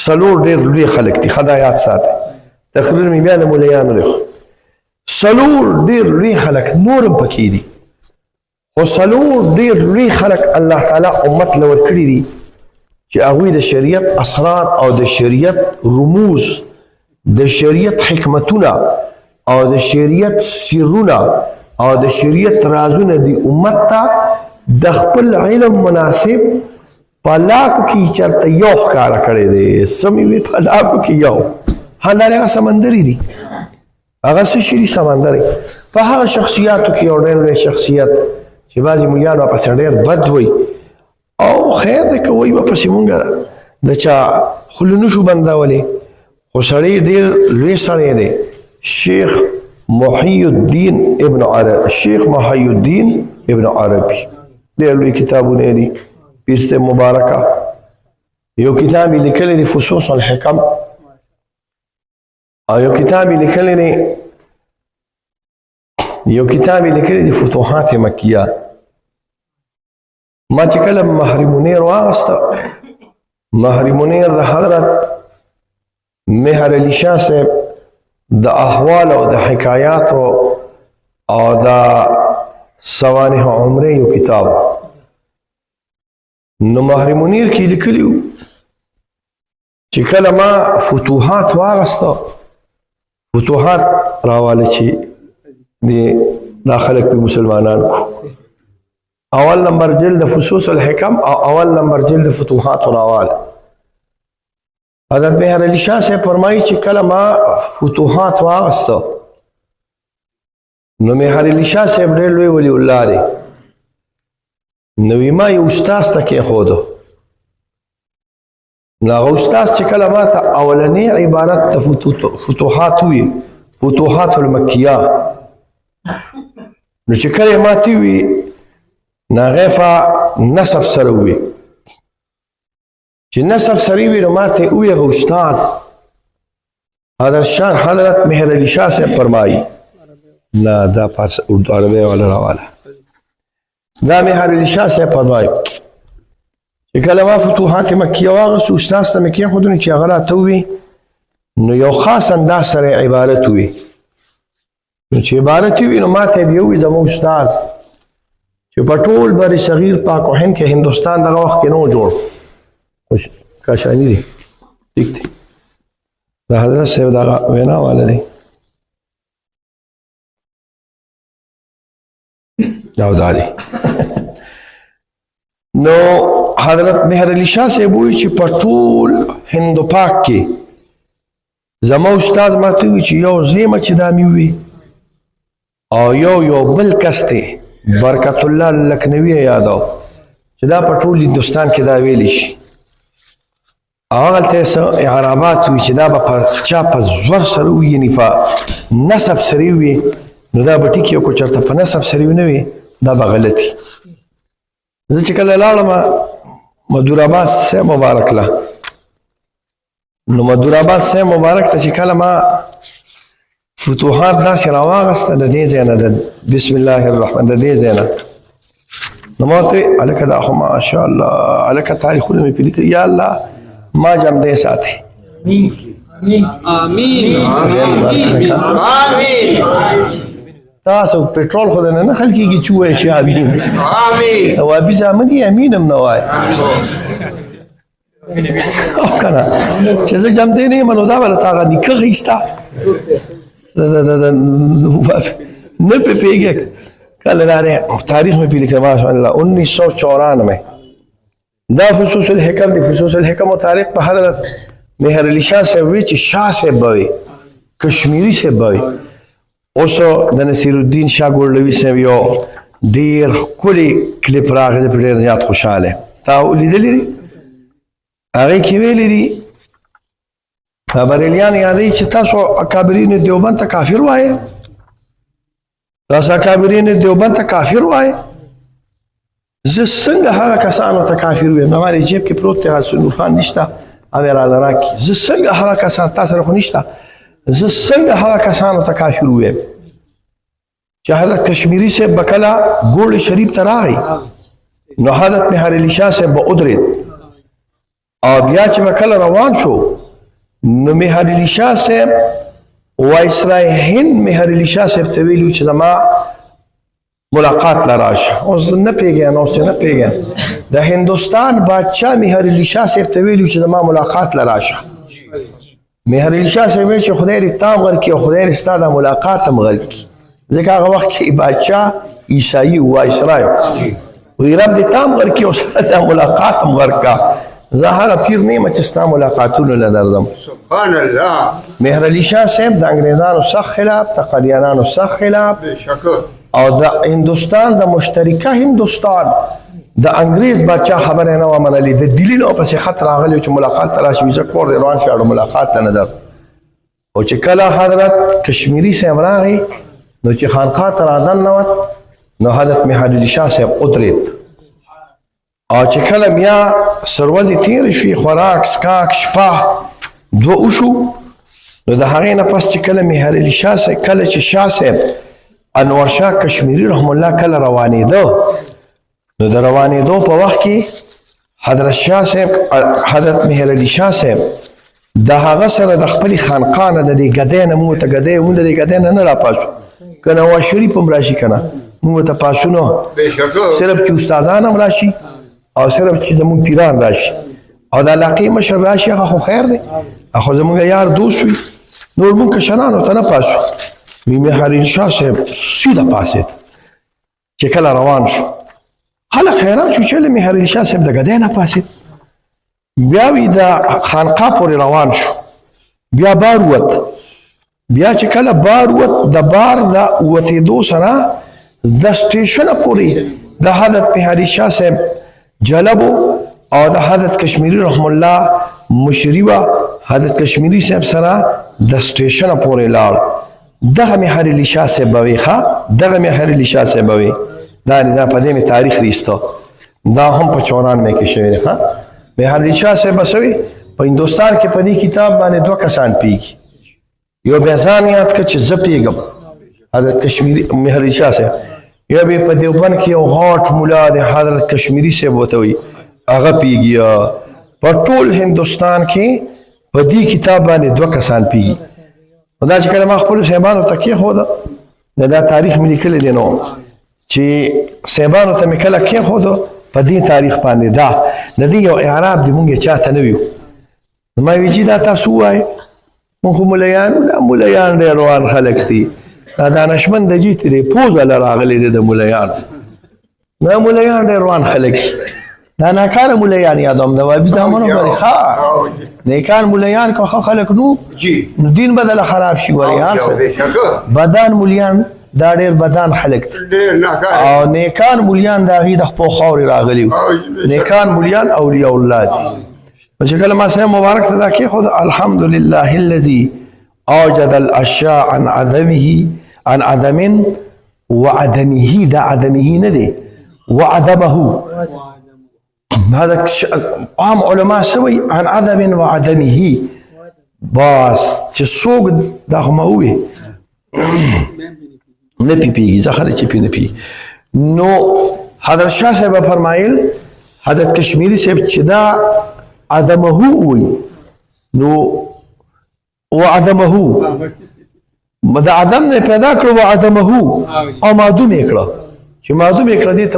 څلور ډېر لوی خلک دي، ښه دا یاد ساتئ. تقریر مې بیا د مولیانو دی، څلور ډېر لوی خلک نور هم پکې دي، خو څلور ډېر لوی خلک الله تعالی امت له ورکړي دي چې هغوی د شریعت اسرار او د شریعت رموز، د شریعت حکمتونه او د شریعت سرونه او د شریعت رازونه دی امت ته د خپل علم مناسب په لاکو کې چېرته یو ښکاره کړی دی. سمې وي په لاکو کې یو، همدارې هغه سمندري دي، هغه څه شي دي سمندري. په هغه شخصیاتو کې یو ډېر لوی شخصیت چې بعضې ملیانو ورپسې ډېر بد وایي او خیر دی که وایي ورپسې مونږ د چا خوله نشو بندولی، خو سړی ډېر لوی سړی دی. شیخ محی الدین ابن عربی، شیخ محی الدین ابن عربی ډېر لوی کتابونه دي، پیر صاحب مبارکه یو کتاب یې لیکلی دی فصوص الحکم، او یو کتاب یې لیکلی دی فتوحات مکیه. ما چې کله مهر منیر واغسته، مهر منیر د حضرت مهر علي شاه صاحب د احوال او د حکایاتو او د سوانح عمره یو کتاب، نو مهر منیر کې لیکلی و چې کله ما فتوحات واغسته، فتوحات راواله چې دا خلک په مسلمانان کو، اول نمبر جلد فصوص الحکم او اول نمبر جلد فتوحات راواله. حضرت مهر علي شاه صاحب فرمایي چې کله ما فتوحات واغسته، نو مهر علي شاه صاحب ډېر لوی ولی الله دی، نو ما یو استاذ ته کېښوده، نو هغه استاذ چې کله ما ته اولنی عبارت د فتوحات وي، فتوحات المکیه، نو چې کله ما ته وي نو هغې په نسب سره وي، چې نسب سره وي نو ما ته وي هغه استاذ حضرت مهر علي شاه صاحب فرمایي نه دا فارس اردو عربی والا راواله، دا مهر علي شاه صاحب فرمایي چې کله ما فتوحات مکیه واغسته استاذ ته مې کېښودلو چې هغه راته ووي، نو یو خاص انداز سره عبارت وي، نو چې عبارت وي نو ما ته یې بیا ووي زموږ استاذ چې په ټول بر صغیر پاک و هند کې هندوستان دغه وخت کې نه و جوړ، کاشاني دی ټیک دی، د حضرت صاحب دغه وینا والا دی او دا دی. نو حضرت مهر علي شاه صاحب وایي چې په ټول هندو پاک کې زما استاد ما ته وایي چې یو زیمه چې دا مې وي او یو بل کس دی برکت الله لکنوی یادو چې دا په ټول هندوستان کې دا ویلی شي، هغلته څه اعرابات وي چې دا به په چا په زور سره وي، یعنې په نسب سره وي، نو دا به ټیک یو کو چېرته په نسب سره نه وي دا به غلطي. زه چې کله لاړم مدور آباد صاحب مبارک له، نو مدور آباد صاحب مبارک ته چې کله ما فتوحات داسې راواغسته د دې ځای نه، د بسم الله الرحمن د دې ځای نه، نو ما ورته وویل هلکه دا خو ماشاءالله هلکه تاریخونه مې پرې لیکلي، یا الله ما جمدی ساتي. آمین آمین آمین. تاسو پټرول خو نه خل کېږي چې وایي شي امین آمین، او ابي زامدي امین هم نه وایي او کنه چې زه جمدی نه یم نو دا بله تا هغه نیکه ښایسته نه پې پوهېږې کله دا دی تاریخ مې پرې لیکلی ماشاءالله 1994 دا فصوص الحکم دی. فصوص الحکم و تاریخ په حضرت مهر علي شاه صاحب وی چې شاه صاحب به وي، کشمیري صاحب به وي. اوس د نصیر الدین شاه ګورلوي صاحب یو ډېر ښکلی کلیپ راغی، زه پرې ډېر زیات خوشحاله یم. تا لیدلی دی؟ هغې کې ویلي دي بریلیان یادوي چې تاسو اکابرین دیوبند ته کافر وایې، تاسو اکابرین دیوبند ته کافر وایې. زه څنګه هغه کسانو ته کافر ویم؟ زما د جیب کې پروت دی نور خان نشته او یې راله راکړي. زه څنګه هغه کسان تا سره خو نشته، زه څنګه هغه کسانو ته کافر ویم چې حضرت کشمیري صاحب به کله ګوړې شریف ته راغی نو حضرت مهر علي شاه صاحب به ودرېد او بیا چې کله روان شو نو مهر علي شاه صاحب وایسرای هند مهر علي شاه صاحب ته ویلو چې زما ملاقات لراشه. اوس نه پیږم، اوس نه پیږم. د هندوستان بادشاہ مهر علي شاه صاحب ته ویلو چې زما ملاقات لراشه. مهر علي شاه صاحب چې خدای دې تام ورکړي او خدای دې ستا د ملاقات هم ورکړي، ځکه هغه وخت کې بادشاہ عیسائی وایسرای وی رب دې تام ورکړي او ستا د ملاقات هم ورکړه. زه هغه پیر نه یم چې ستا ملاقاتونه له درځم. سبحان الله. مهر علي شاه صاحب د انګریزانو سخت خلاف، د قادیانانو سخت خلاف او د هندوستان د مشترکه هندوستان د انګریز بادشاہ خبره نه و منلې. د دلی نو پسې خط راغلی چې ملاقات ته راشي، زه کور د روان شاړو ملاقات ته نه در. او چې کله حضرت کشمیری صاحب راغی نو چې خانقاه ته رادننوت نو حضرت مهر علي شاه صاحب ودرېد. او چې کله بیا سروزې تېرې شوې، خوراک څښاک شپه دوه وشو، نو د هغې نه پس چې کله مهر علي شاه صاحب کله چې شاه صاحب انور شاه کشمیری رحم الله کله روانېده، نو د روانېدو په وخت کې حضرت شاه صاحب حضرت مهر علي شاه صاحب د هغه سره د خپلې خانقاه نه د دې ګدۍ نه موږ ته ګدۍ مونږ د دې ګدۍ نه راپاسو، که نواز شریف هم راشي که نه موږ ته پاسونه صرف چې استادان هم راشي او صرف چې زمونږ پیران راشي او د علاقې مشر راشي، هغه خو خیر دی، خو زمونږ یار دوست وي، نور مونږ کشرانو ته نه پاسو. مهر علي شاه صاحب سیده پاسېد. چې کله روان شو خلک حیران شو چې له مهر علي شاه صاحب د ګدۍ نه پاسېد. بیا وی د خانقاه پورې روان شو، بیا بار ووت. بیا چې کله بار ووت، د بار د وتېدو سره د سټیشنه پورې د حضرت مهر علي شاه صاحب جلبو او د حضرت کشمیری رحم الله مشري وه، حضرت کشمیری صاحب سره د سټیشنه پورې لاړ. دغه مهر علي شاه صاحب به وي، دغه مهر علي شاه صاحب به وي. دا په دې مې تاریخ ریسته، دا هم په 94 کې شوی دی. مهر علي شاه صاحب به څه وي، په هندوستان کې په دې کتاب باندې 2 کسان پیږي. یو بیا ځان یاد کړه چې زه پیږم حضرت کشمیری مهر علي شاه صاحب، یا به په دیوبند کې یو غاټ مولا دی حضرت کشمیری صاحب ورته وي، هغه پیږي. په ټول هندوستان کې په دې کتاب باندې 2 کسان پیږي. دا چې کله ما خپلو صاحبانو ته کېښوده، دا تاریخ مې لیکلی دی نو چې صاحبانو ته مې کله کېښوده په دې تاریخ باندې، دا د دې یو اعراب دی، مونږ یې چاته نه ویو. ما وی چې دا تاسو ووایئ، مونږ خو ملیان، دا ملیان ډېر روان خلک دي، دا دانشمند د جیت دی، پوز والا راغلی دی د ملیان. دا ملیان ډېر روان خلک دا ناکاره ملیان یادوم د وابي زامنو پورې ښه نیکان ملیان که ښه خلک نو دین به دله خراب شي. ورې بدان ملیان دا ډېر بدان خلک دي او نیکان ملیان د هغې د خپو خاورې راغلي وو. نیکان ملیان اولیاء الله دي. چې کله ما صاحب مبارک ته دا کېښود، الحمدلله الذي اوجد الاشیاء عن عدمه عن عدم وعدمه، دا عدمه نه دی، وعدمه. هذا عام علماء سوي عن عدم وعدمه، بس چې څوک دا خو ما ووایي نه پیږي، زه خلک چې پې نه پیږي. نو حضرت شاه صاحب فرمایل، حضرت کشمیری صاحب چې دا عدمه ووایي نو وعدمه د عدم نه پیدا کړو، وعدمه او معدوم یې کړه. چې معدوم یې کړه دې ته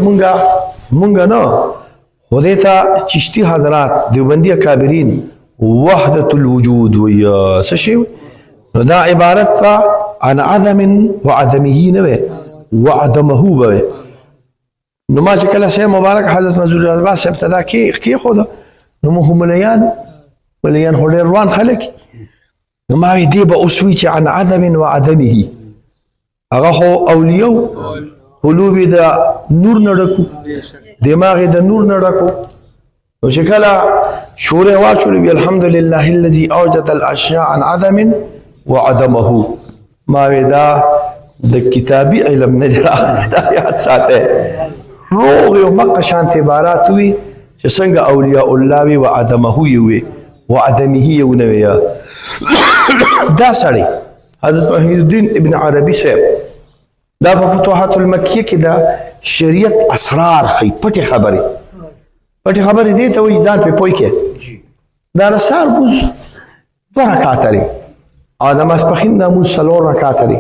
مونږ نه، خو دې ته چشتي حضرات دیوبندي اکابرین وحدة الوجود ویا څه شی، نو دا عبارت کا عن عدم وعدمه نه وي، وعدمه به. نو ما چې کله صاحب مبارک حضرت منظور عباس صاحب ته دا کېښوده، نو موږ ملیان خو ډېر روان خلک، نو ما وی دې به اوس وي چې عن عدم وعدمه، هغه خو اولیو قلوب د نور نه ډکو، دماغ د نور نه ډکو. نو چې کله شورې واچولې وي الحمدلله الذي اوجد الاشیاء عن عدم وعدمه، ما وی دا د کتابي علم نه دی راغلی، دا یاد ساته. روغ یو مقه شانت عبارات وي چې څنګه اولیاء الله وي وعدمه یې وي، وعدمه یې ونه وي. دا سړی حضرت وحید الدین ابن عربي صاحب دا په فتوحات المکیه کې دا شریعت اسرار خی، پټې خبرې دې ته وایي ځان پې پوه کې، دا د سهار لمونځ 2 رکعاته دی او د ماسپښین دا لمونځ 4 رکعاته دی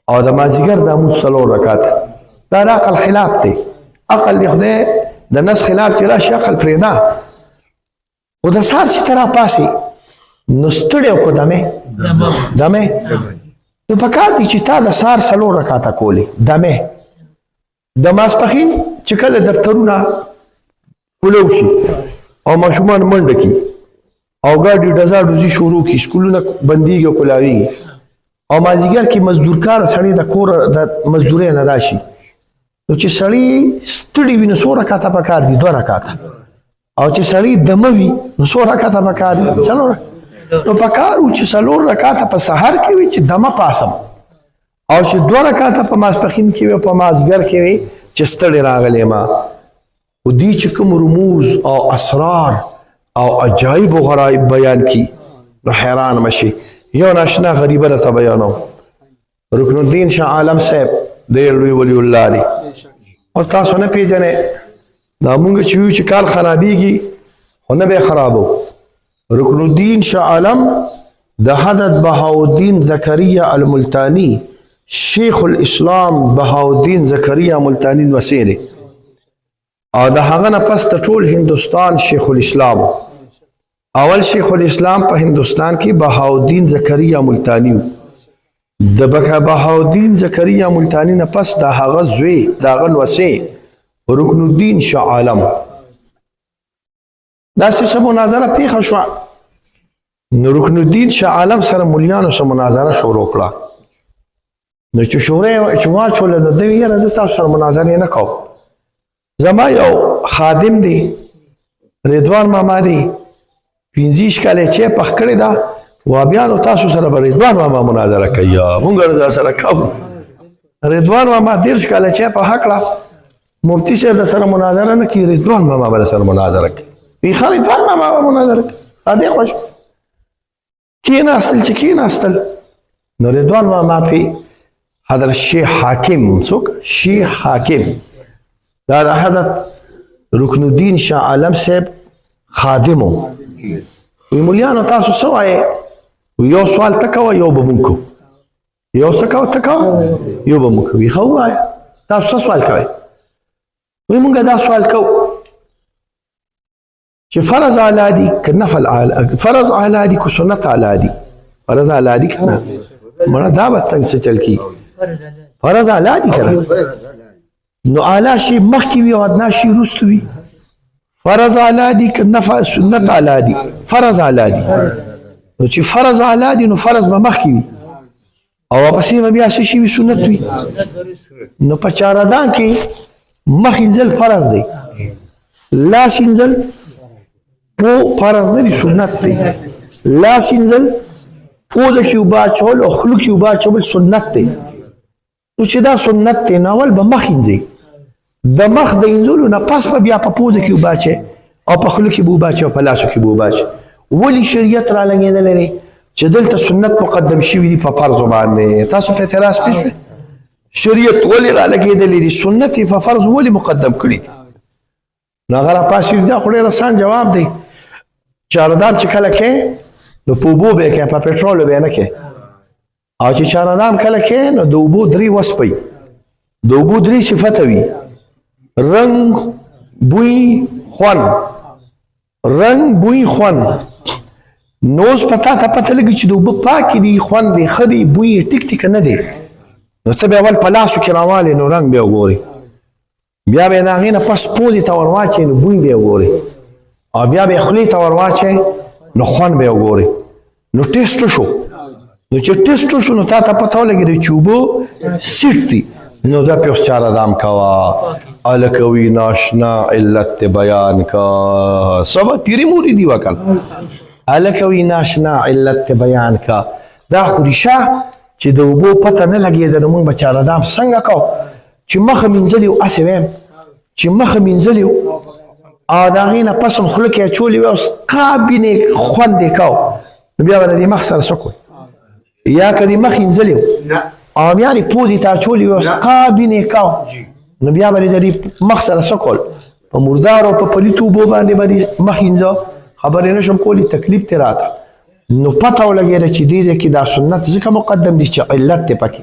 او د مازدیګر دا لمونځ 4 رکعاته. دا د عقل خلاف دی. عقل د خدای د نس خلاف چې راشي عقل پرېږده. خو د سهار چې ته راپاسې نو ستړی وکړو دمې نو پکار دی چې تا د سهار 4 رکعاته کولې دمې. د ماسپښین چې کله دفترونه کولو شي او ماشومان منډه کي او ګاډي ډزا ډوزي شروع کی سکولونه بنديږي او کلاوي او مازیګر کې مزدورکار سړی د کور د مزدورۍ نه راشي نو چې سړی ستړي وي نو 100 رکعاته پکار دي 2 رکعاته او چې سړی دمه وي نو 100 رکعاته پکار دي 4 نو پکار و چې 4 رکعاته په سحر کې وي چې دمه پاسم او چې 2 رکعاته په ماسپښین کې وي په مازیګر کې وي چې ستړي راغلی ما و دی چې کوم رموز او اسرار او عجایب و غرایب بیان کی نو حیران مشي. یو ناشنا غریبه راته بیانوم رکن الدین شاه عالم صاحب ډېر لوی ولی الله دی او تاسو نه پیژنئ دا مونږ چې یو چې کال خرابېږي خو نه به خرابو. رکن الدین شاه عالم د حضرت بهاءالدین زکریا الملتانی شیخ الاسلام بهاءالدین زکریا ملتانی وسیع دی او د هغه نه پس د ټول هندوستان شیخ الاسلام. اول شیخ الاسلام په هندوستان کې بهاءالدین زکریا ملتانی و. د بهاءالدین زکریا ملتانی نه پس د هغه زوی د هغه وسیع رکن الدین شاه عالم. داسې څه مناظره پیښه شوه نو رکن الدین شاه عالم سره مولیانو سره مناظره شروع کړه نو چې شورې چې واچوله نو دوی یاره زه تاسو سره مناظرې نه کوم. زما یو خادم دی رضوان ماما دی 15 کاله چې پخ کړی دا وابیانو تاسو سره به رضوان ماما مناظره کوي مونږ در سره کوو. رضوان ماما 30 کاله چې په حقله مفتی صاحب سره مناظره نه کوي رضوان ماما به سره مناظره کوي. وی خو رضوان ماما به مناظره کوي ا دې خوش کېناستل چې کېناستل نو رضوان ماما په حضرت شیخ حاکم څوک شیخ حاکم دا د حضرت رکن الدین شاه عالم صاحب خادمو. وی مولیانو تاسو څه وایې یو سوال ته کوه یو به مونږ کوو یو څه کوه ته کوه یو به مونږ کوو. وی ښه ووایه تاسو څه سوال کوئ. وی مونږ دا سوال کوو چې فرض اعلی دي که نفل اعلی فرض اعلی دي که سنت اعلی دي. فرض اعلی دي که نه مړه دا به تنګ څه چل کېږي فرض اعلی دي که نه نو اعلی شي مخکې وي او ادنا شي وروسته وي. فرض اعلی دي که نفل سنت اعلی دي فرض اعلی دي نو چې فرض اعلی دي نو فرض به مخکې وي او پسې به بیا څه شي وي سنت وي. نو په چارهدان کې مخ انځل فرض دی لاس انځل پو فرض نه دي سنت دی. لاس انځل پوزه کې اوبه اچول او خوله کې اوبه اچول سنت دی. نو چې دا سنت دی نو اول به مخ انځئ د مخ د انځلو نه پس به بیا په پوزه کې اوبه اچئ او په خوله کې به اوبه اچئ او په لاسو کې به اوبه اچئ. ولې شریعت را لګېدلی دی چې دلته سنت مقدم شوي دي په فرضو باندې. تاسو په اعتراض پوه شوئ شریعت ولې را لګېدلی دي سنت یې په فرض ولې مقدم کړي دي. نو هغه راپاسې دا خو ډېر اسان جواب دی. چاردام چې کله کې نو په اوبو به یې کې په پټرولو به یې نه کې او چې چاردام کله کې نو د اوبو 3 وصفه د اوبو 3 صفته وي رنگ بوی خوند. رنگ بوی خوند نو اوس پتا ته پته لګي چې د اوبه پاکې دي خوند دی ښه دی بوی یې ټیک ټیک نه دی نو ته بیا اول په لاسو کې راوالې نو رنګ بیا وګورې بیا به یې د هغې نه پس پوزې ته ور واچوې نو بوی بیا وګورې او بیا به یې خولې ته ور واچوې نو خوند به یې وګورې نو ټیسټ شو. نو چې ټیسټ شو نو تا ته پته ولګېده چې اوبه سیټ دي نو دا پې اوس چارهدام کوه هلکه وي ناشنا علت بیان کا سبا پیری موری دی وکل هلکه وي ناشنا علت بیان کا. دا خو ریشه چې د اوبو پته نه لګېده نو مونږ به چارهدام څنګه کوو چې مخه مینځلي و هسې ویم چې مخه مینځلي و او د هغې نه پس هم خوله کې اچولې وې اوس قابینې خوند یې کوو نو بیا به د دې مخ سره څه کوئ یا که دې مخ انځلي و او بیا دې پوزې ته اچولې وې اوس قابینې کوو نو بیا به د دې مخ سره څه کول په مردارو په پلیتو اوبو باندې به دې مخ انځه خبرې نشم کولی تکلیف ترې راته نو پته ولګېده چې دې ځای کې دا سنت ځکه مقدم دي چې علت دی پکې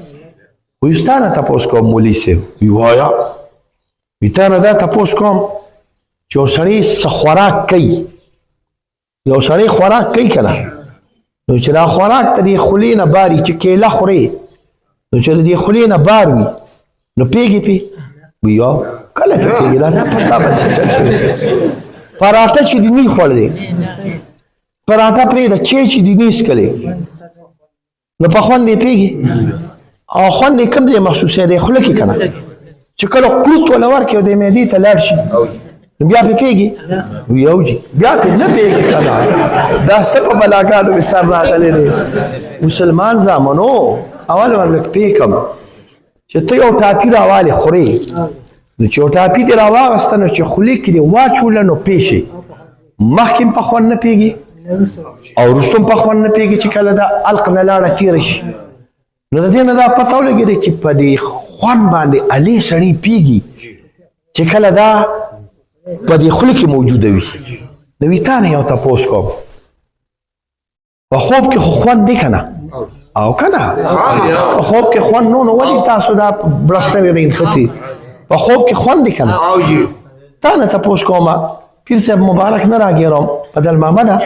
وایي ستا نه تپوس کوم مولوي صاحب وایي وایه وایي تا نه دا تپوس کوم چې یو سړی څه خوراک کوي یو سړی خوراک کوي که نه نو چې دا خوراک ته دې خولې نه باري چې کیله خورې نو چې له دې خولې نه بار وي نو پیږي پې وایي کله پې پیږي دا پتا به څه چل شوی پراټه چې دې نه خوړ دی پراټه پرېږده چای چې دې نه څښلی نو په خوند یې پیږي او خوند یې کوم ځای محسوسوي دی خوله کې که نه چې کله قروت وله ورکړي او د معدې ته لاړ شي نو بیا پې پیږي وایي اوجي بیا پې نه پیږي که نه دا څه په بلاګانو مې سر راغلی دی مسلمان زامنو اول به لږ پیکم چې ته یو ټاپي راوالې خورې نو چې یو ټاپي دې راواغسته نو چې خولې کې دې واچوله نو پې شي مخکې هم په خوند نه پیږي او وروسته هم په خوند نه پیږي چې کله دا الق نه لاړه تېره شي نو د دې نه دا پته ولګېدی چې په دې خوند باندې الې سړی پیږي چې کله دا په دې خوله کې موجوده وي د وي تا نه یو تپوس کوم په خوب کې خو خوند دی که نه او که نه په خوب کې خوند نو ولې تاسو دا برسته مې بینخطي په خوب کې خوند دی که نه تا نه تپوس کومه پیر صاحب مبارک نه راګیرم بدل محمده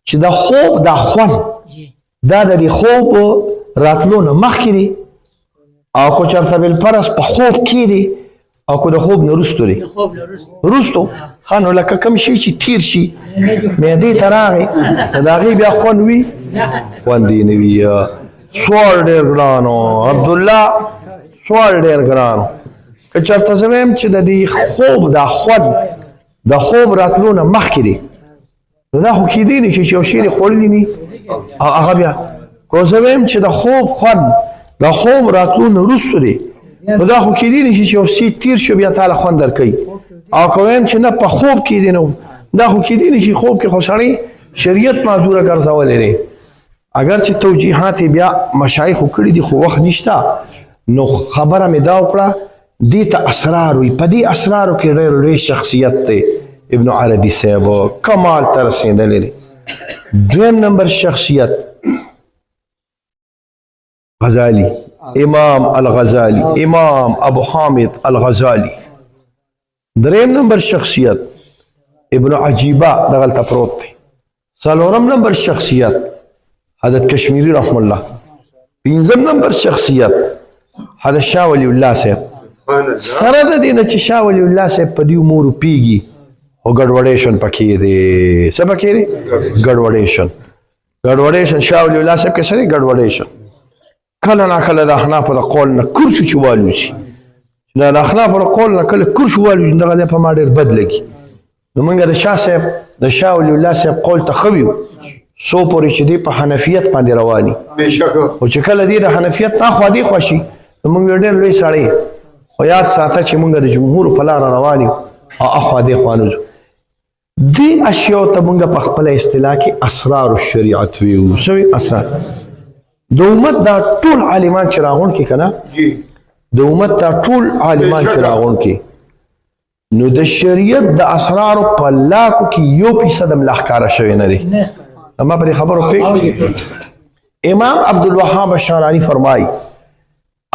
چې د خوب دا خوند دا د دې خوب راتلو نه مخکې دی او که چېرته بالفرض په خوب کې دی او که د خوب نه وروستو دی وروستو ښه نو لکه کوم شي چې تیر شي معدې ته راغی نو د هغې بیا خوند وي خوند یې نه وي سوال ډېر ګران و عبدالله سوال ډېر ګران و که چېرته زه وایم چې د دې خوب دا خوند د خوب راتلو نه مخکې دی نو دا خو کېدی نه شي چې یو شی دې خوړلی ني او هغه بیا که زه وایم چې د خوب خوند د خوب راتلو نه وروستو دی نو دا خو کېدی نه شي چې یو څه تیر شو بیا تاله خوند درکوي او که وایم چې نه په خوب کې دی نو دا خو کېدی نه شي خوب کې خو سړی شریعت معذوره ګرځولی دی اگر چې توجیحات بیا مشایخو کړي دي خو وخت نشته نو خبره مې دا وکړه دې ته اسرار وي په دې اسرارو کې ډېر لوی شخصیت دی ابن عربي صاحب کمال ته رسېدلی دی دویم نمبر شخصیت غزالی امام الغزالی امام ابو حامد الغزالی دریم نمبر شخصیت ابن عجیبه دغلته پروت دی څلورم نمبر شخصیت حضرت کشمیری رحم الله پنځم نمبر شخصیت حضرت شاه ولی الله صاحب سره د دې نه چې شاه ولی الله صاحب په دې امورو پیږي او ګډوډیشن پکې دی څه پکې دی ګډوډیشن شاه ولی الله صاحب کې سره ګډوډیشن کله نه کله د احنافو د قول نه کرشو چې والوځي د احنافو د قول نه کله کرشو والوځي دغه ځای په ما ډېر بد لګي نو موږ د شاه صاحب د شاه ولی الله صاحب قول ته ښه ویو څو پورې چې دی په حنفیت باندې رواني او چې کله دی د حنفیت نه خوا دی خوا شي نو موږ ډېر لوی سړی خو یاد ساته چې موږ د جمهورو په لاره روان یو او اخوا دی خوا نه ځو دې اشیاو ته موږ په خپله اصطلاح کې اسرار الشریعت ویو څه وي اسرار د امت دا ټول عالمان چې راغونډ کې که نه د امت دا ټول عالمان چې راغونډ کې نو د شریعت د اسرارو په لاکو کې 1% هم لا ښکاره شوی نه دی اما په دې خبرو پوهېږئ امام عبدالوهاب الشعراني فرمایي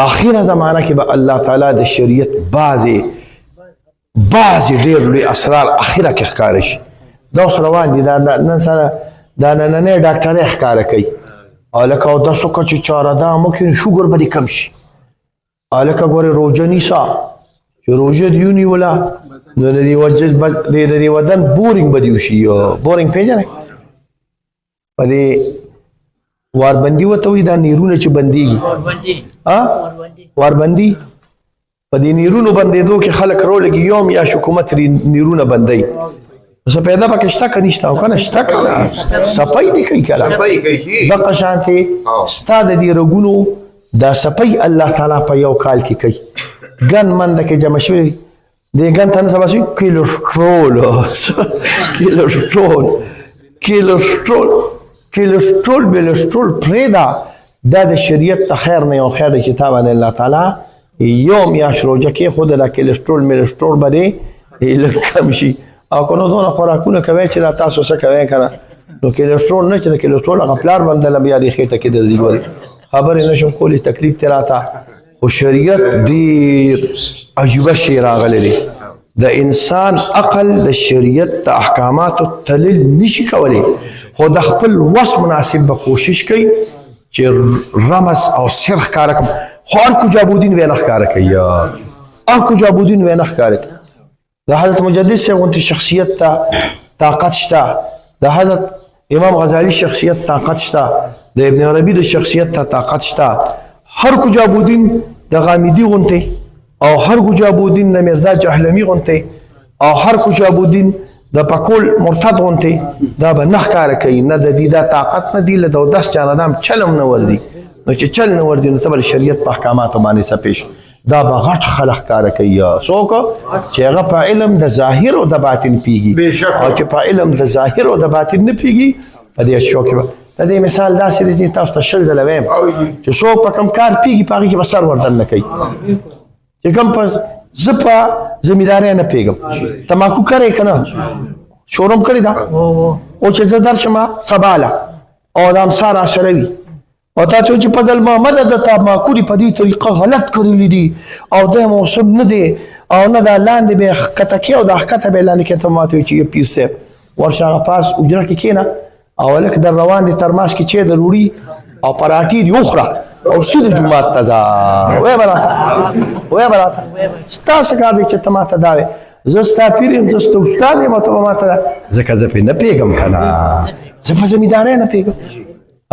آخره زمانه کې به الله تعالی د شریعت بعضې ډېر لوی اسرار اخره کې ښکاره شي دا اوس روان دي دا نن سره دا نننۍ ډاکټرۍ ښکاره کوي لکه اودس وکړه چې چارهدام وکړي نو شوګر به دې کم شي لکه ګورې روژه نیسه چې روژه دې ونیوله نو د دې بدن بورینګ به دې وشي بورینګ پېژنئ په دې واربندي ورته وایي دا نیرونه چې بندېږي واربندي په دې نیرونو بندېدو کې خلک رولګي یو میاشت حکومت نیرونه بندوي څه پیدا پکې شته که نشته او که نه شته که نه صفۍ دې کوي که نه دغه شانتې ستا د دې رګونو دا صفۍ الله تعالی په یو کال کې کوي ګن منده کې جمع شوي دې ګن ته نه سبا شوي کیلوسټرول بلوسټرول پرېږده دا د شریعت د خیر نه یو خیر دی چې تا باندې الله تعالی یو میاشت روژه کېښوده دا کیلوسټرول ملوسټرول به دې لږ کم شي او که نو دونه خوراکونه کوئ چې را تاسو څه کوئ که نه نو کلسټرول نه چې د کلسټرول هغه پلار بندله بیا دې خېټه کې درځي ګورې خبرې نه شم کولی تکلیف ترې راته خو شریعت ډېر عجیبه شی راغلی دی د انسان عقل د شریعت د احکاماتو تلل نشي کولی خو د خپل وس مناسب به کوشش کوي چې رمز او سر ښکاره کړم خو هر کجابودین ویې نه ښکاره کوي هر کجابودین ویې نه ښکاره کوي د حضرت مجدد صاحب غوندې شخصیت ته طاقت شته د حضرت امام غزالی شخصیت طاقت شته د ابن عربي د شخصیت ته طاقت شته هر کجابودین د غامیدي غوندې او هر کجابودین د مرزا جهلمی غوندې او هر کجابودین د پکول مرتد غوندې دا به نه ښکاره کوي نه د دې دا طاقت نه دی له د 10 چانه دام چلم نه ورځي نو چې چل نه ورځي نو ته به شریعت په احکاماتو باندې څه پیش دا به غټ خلک ښکاره کوي څوک چې هغه په علم د ظاهر او د باطن پیږي او چې په علم د ظاهر او د باطن نه پیږي په دې اشیاء کې به د دې مثال داسې دی تاسو ته شل ځله وایم چې څوک په کوم کار پیږي په هغې کې به سر وردن نه کوي چې کوم په زه په زمیندارۍ نه پیږم تماکو کرئ که نه شورم کړې ده او چې زه درشمه سباله او د امسا راسره وي او تا چې په ځل محمده د تماکو په دې طریقه غلط کړلی دي او دی موسم نه دی او نه دا لاندې به یې ښکته کې او دا ښکته به یې لاندې کې ته ماته وایي چې یو پیر صاحب ورشه هغه پاس اجره کې کښېنه او هلک در روان دي ترماس کې چې د روړي او پراټې دي وخوره او سیده جومات ته ځه وایه به راته ستا څه کار دی چې ته ماته دا وایې زه ستا پیر یم زه ستا استاد یم او ته به ماته ځکه زه پرې نه پوهېږم که نه زه په زمیندارۍ نه پوهېږم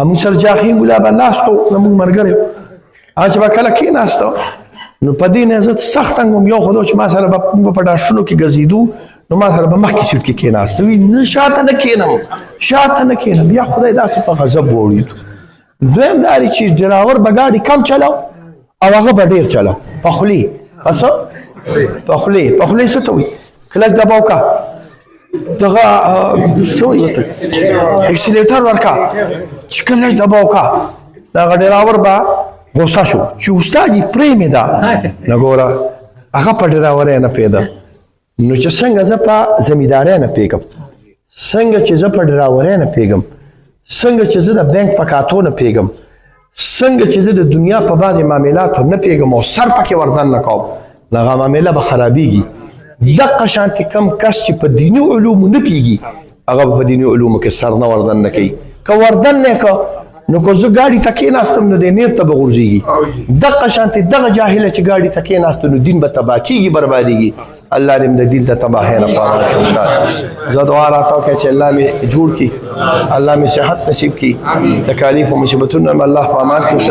موږ سره جاخي ملا به ناست وو زموږ ملګری هغه چې به کله کېناسته نو په دې نه زه سخت تنګ وم یو خو دا چې ما سره به موږ په ډاشونو کې ګرځېدو نو ما سره به مخکې سیټ کې کېناست وي نه شاته نه کېنم شاته نه کېنم بیا خدای داسې په غضب وړېدو دویم دا دی چې ډراور به ګاډي کم چلاو او هغه به ډېر چلاو په خولې څه په خولې څه ته وایي کلچ دبا وکړه دغه څه وایي ورته اکسیلیټر ورکړه چې کلچ دبا وکړه دغه ډراور به غوسه شو چې استاد یې پرېمې ده نه ګوره هغه په ډراورۍ نه پوهېده نو چې څنګه زه په زمیندارۍ نه پوهېږم څنګه چې زه په ډراورۍ نه پوهېږم څنګه چې زه د بینک په کاتو نه پوهېږم څنګه چې زه د دنیا په بعضې معاملاتو نه پوهېږم او سر پکې وردن نه کوم نو هغه معامله به خرابېږي دقه شانتې کم کس چې په دیني علومو نه پوهېږي هغه به په دیني علومو کې سر نه وردن نه کوي که وردن نه که نو که زه ګاډي ته کېناستم نو دی نیر ته به غورځېږي دقه شانتې دغه جاهله چې ګاډي ته کېناستو نو دین به تباه کېږي بربادېږي الله دې د دین د تباهۍ نه پناه کړي زه دعا راته وکړئ چې الله مې جوړ کړي الله مې صحت نصیب کړي تکالیف او مصیبتونه مې الله په امان کړي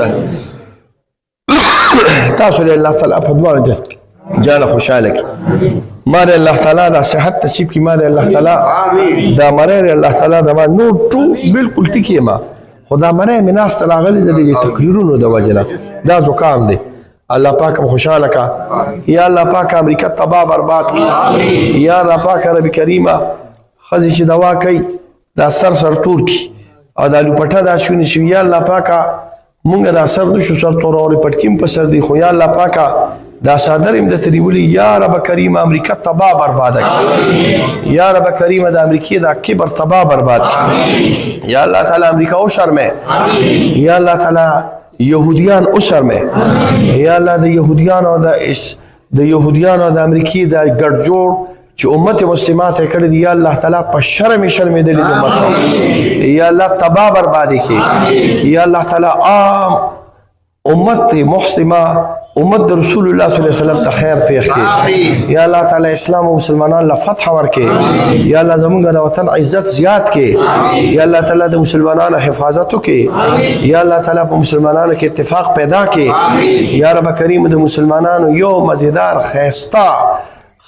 تاسو له الله تعالی په دواړو جانه خوشحاله کړي ما دې الله تعالی دا صحت نصیب کړي ما دې الله تعالی دا مرۍ الله تعالی زما نور ټول بالکل ټیک یم خو دا مرۍ مې ناسته راغلې د دې تقریرونو د وجې نه دا زکام دی الله پاک هم خوشحاله کا یا الله پاک امریکا تباہ برباد کی یا الله پاک رب کریمه خزی چې دوا کوي دا سر تور کی او دا لوپټه دا شونی شو یا الله پاک مونږ دا سر نشو سر تور او پټکیم په سر دی خو یا الله پاک دا صادر ام د تریولی یا رب کریم امریکا تباہ برباد کی یا رب کریم د امریکای دا کبر تباہ برباد کی یا الله تعالی امریکا او شرمه یا الله تعالی یهودیان اسر میں یا الله د یهودیانو د امریکای د ګډ جوړ چې امت مسلمه ته کړی دی یا الله تعالی په شرم دلی د امت یا الله تباہ بربادی کی یا الله تعالی عام امت مسلمه امت د رسول الله صلی الله علیه وسلم ته خیر پیښ کړي یا الله تعالی اسلام او مسلمانان له فتح ورکړي یا الله زمونږ د وطن عزت زیات کړي یا الله تعالی د مسلمانانو حفاظت وکړي یا الله تعالی په مسلمانانو کې اتفاق پیدا کړي یا رب کریم د مسلمانانو یو مزیدار خیستا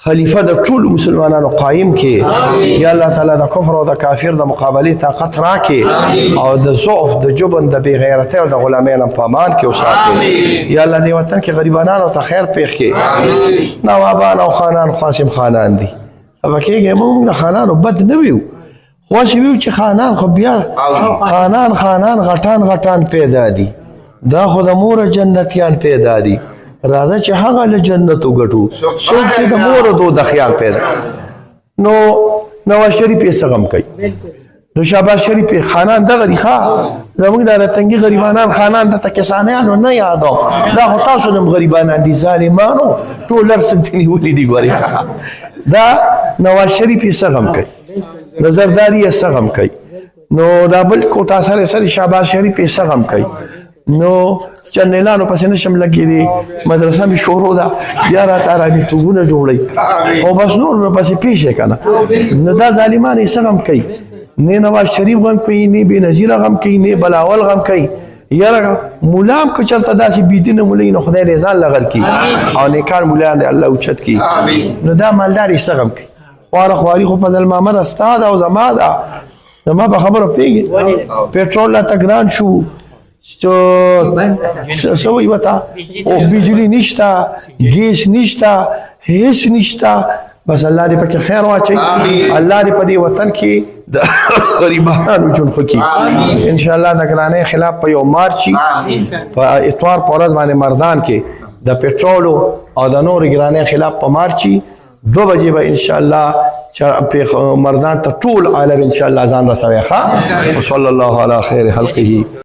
خلیفہ د ټول مسلمانانو قائم کې یا الله تعالی د کفر او د کافر د مقابله طاقت راکې او د ضعف د جبن د بی غیرتی او د غلامۍ په امان کې وساتي یا الله دې وطن کې غریبانو ته خیر پېښ کړي نوابان او خانان قاسم خانان دي فکهږي موږ خانانو بد نه ویو خو چې ویو چې خانان خو بیا خانان غټان پیدا دي دا خو د مور جنتیان پیدا دي راځه چې هغه له جنت وګټو څوک چې د مور دو د خیال پیدا نو نواز شریف یې څه غم کوي نو شهباز شریف یې خانان دغه دي ښه زموږ دا رتنګي غریبانان خانان دته کسانیانو نه یادو دا خو تاسو هم غریبانان دي ظالمانو ټول هر څه ته نیولي دي ګورې دا نواز شریف یې څه غم کوي نو زرداري یې څه غم کوي نو دا بل کوټا سره سره شهباز شریف یې څه غم کوي نو چنلانو پسې نشم لګېدی مدرسه مې شروع ده بیا راته راډیوټوبونه جوړوي او بس نور مې پسې پیښ یې که نه نو دا ظالمان یې څه غم کوي نه نواز شریف غم کوي نه بېنظیره غم کوي نه بلاول غم کوي یاره ملا هم که چېرته داسې بېدینه مولوي نو خدای دې ځان لغر کړي او نیکان ملایان دې الله اوچت کړي نو دا مالدار یې څه غم کوي خواره خواري خو فضل محمد ستا ده او زما ده زما په خبره پوهېږې پېټرول راته ګران شو څه وایي ورته او بجلي نشته ګیس نشته هېڅ نشته بس الله دې پکې خیر واچوي الله دې په دې وطن کې د غریبانو ژوند ښه کړي انشاءالله د ګرانۍ خلاف په یو مارچي په اتوار په ورځ باندې مردان کې د پټرولو او د نورو ګرانۍ خلاف په مارچي 2 بجې به انشاءالله مردان ته ټول عالم انشاءالله ځان رسوي ښه وصلی الله علی خیر خلقه